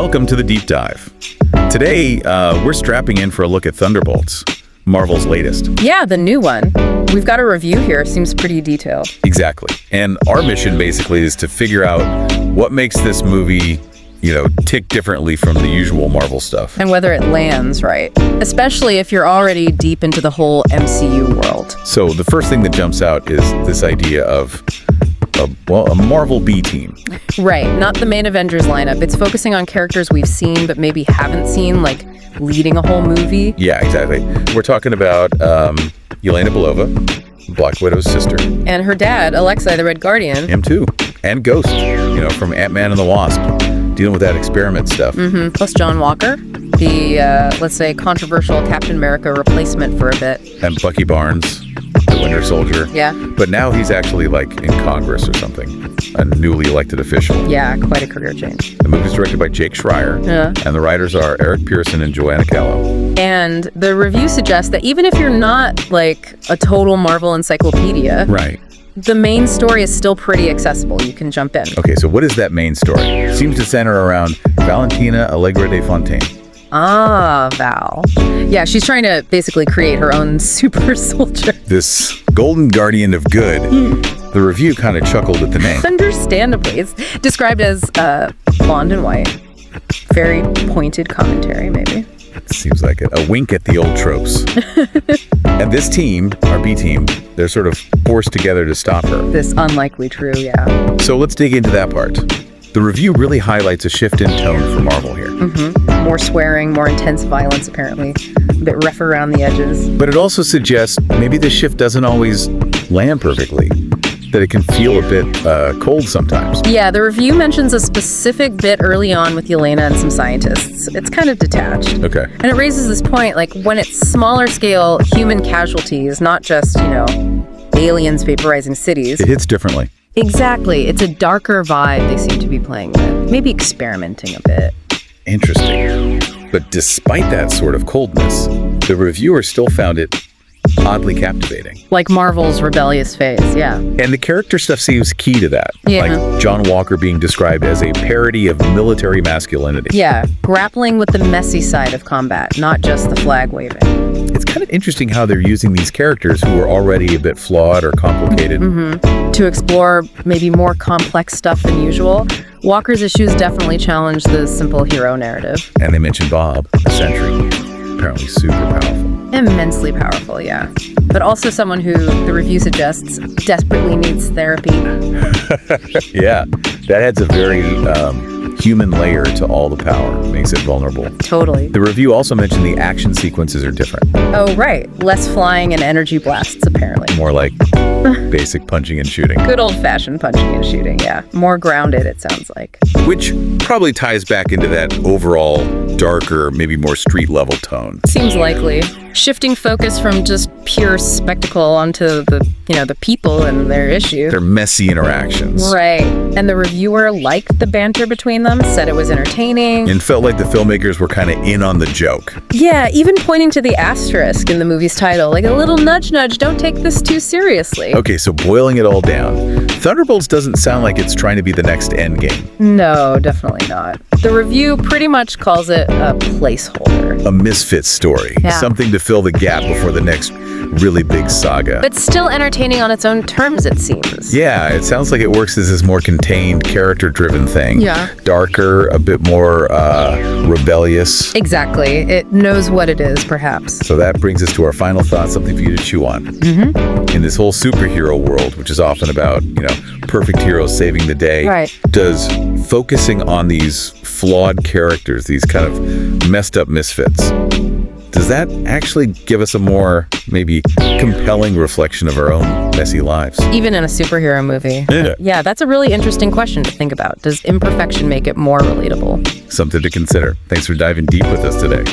Welcome to the Deep Dive. Today, we're strapping in for a look at Thunderbolts, Marvel's latest. Yeah, the new one. We've got a review here. Seems pretty detailed. Exactly. And our mission basically is to figure out what makes this movie, tick differently from the usual Marvel stuff. And whether it lands right, especially if you're already deep into the whole MCU world. So the first thing that jumps out is this idea of a Marvel B team. Right, not the main Avengers lineup. It's focusing on characters we've seen but maybe haven't seen, like leading a whole movie. Yeah, exactly. We're talking about Yelena Belova, Black Widow's sister. And her dad, Alexei the Red Guardian. Him too. And Ghost, from Ant-Man and the Wasp, dealing with that experiment stuff. Plus John Walker, the, let's say, controversial Captain America replacement for a bit. And Bucky Barnes, the Winter Soldier. Yeah. But now he's actually in Congress or something, a newly elected official. Yeah, quite a career change. The movie's directed by Jake Schreier. Yeah. And the writers are Eric Pearson and Joanna Callow. And the review suggests that even if you're not a total Marvel encyclopedia, right, the main story is still pretty accessible. You can jump in. Okay, so what is that main story? It seems to center around Valentina Allegra de Fontaine. Ah, Val. Yeah, she's trying to basically create her own super soldier. This golden guardian of good. The review kind of chuckled at the name. Understandably. It's described as blonde and white. Very pointed commentary, maybe. Seems like a wink at the old tropes. And this team, our B team, they're sort of forced together to stop her. This unlikely true, yeah. So let's dig into that part. The review really highlights a shift in tone for Marvel here. More swearing, more intense violence, apparently. A bit rough around the edges. But it also suggests maybe the shift doesn't always land perfectly, that it can feel a bit cold sometimes. Yeah, the review mentions a specific bit early on with Yelena and some scientists. It's kind of detached. Okay. And it raises this point, when it's smaller scale human casualties, not just, aliens vaporizing cities. It hits differently. Exactly. It's a darker vibe they seem to be playing with. Maybe experimenting a bit. Interesting. But despite that sort of coldness, the reviewer still found it oddly captivating. Like Marvel's rebellious phase, yeah. And the character stuff seems key to that. Yeah. Like John Walker being described as a parody of military masculinity. Yeah, grappling with the messy side of combat, not just the flag waving. It's kind of interesting how they're using these characters who are already a bit flawed or complicated. To explore maybe more complex stuff than usual. Walker's issues definitely challenge the simple hero narrative. And they mentioned Bob, the Sentry, apparently super powerful. Immensely powerful, yeah. But also someone who, the review suggests, desperately needs therapy. Yeah, that adds a very human layer to all the power. Makes it vulnerable. Totally. The review also mentioned the action sequences are different. Oh, right. Less flying and energy blasts, apparently. More like basic punching and shooting. Good old-fashioned punching and shooting, yeah. More grounded, it sounds like. Which probably ties back into that overall darker, maybe more street-level tone. Seems likely. Shifting focus from just pure spectacle onto the people and their issue. Their messy interactions. Right. And the reviewer liked the banter between them, said it was entertaining. And felt like the filmmakers were kind of in on the joke. Yeah, even pointing to the asterisk in the movie's title, like a little nudge, don't take this too seriously. Okay, so boiling it all down, Thunderbolts doesn't sound like it's trying to be the next endgame. No, definitely not. The review pretty much calls it a placeholder. A misfit story. Yeah. Something to fill the gap before the next really big saga. But still entertaining on its own terms, it seems. Yeah, it sounds like it works as this more contained, character-driven thing. Yeah. Darker, a bit more rebellious. Exactly. It knows what it is, perhaps. So that brings us to our final thought, something for you to chew on. In this whole superhero world, which is often about, perfect heroes saving the day, right, does focusing on these flawed characters, these kind of messed up misfits, does that actually give us a more, maybe, compelling reflection of our own messy lives? Even in a superhero movie. Yeah, that's a really interesting question to think about. Does imperfection make it more relatable? Something to consider. Thanks for diving deep with us today.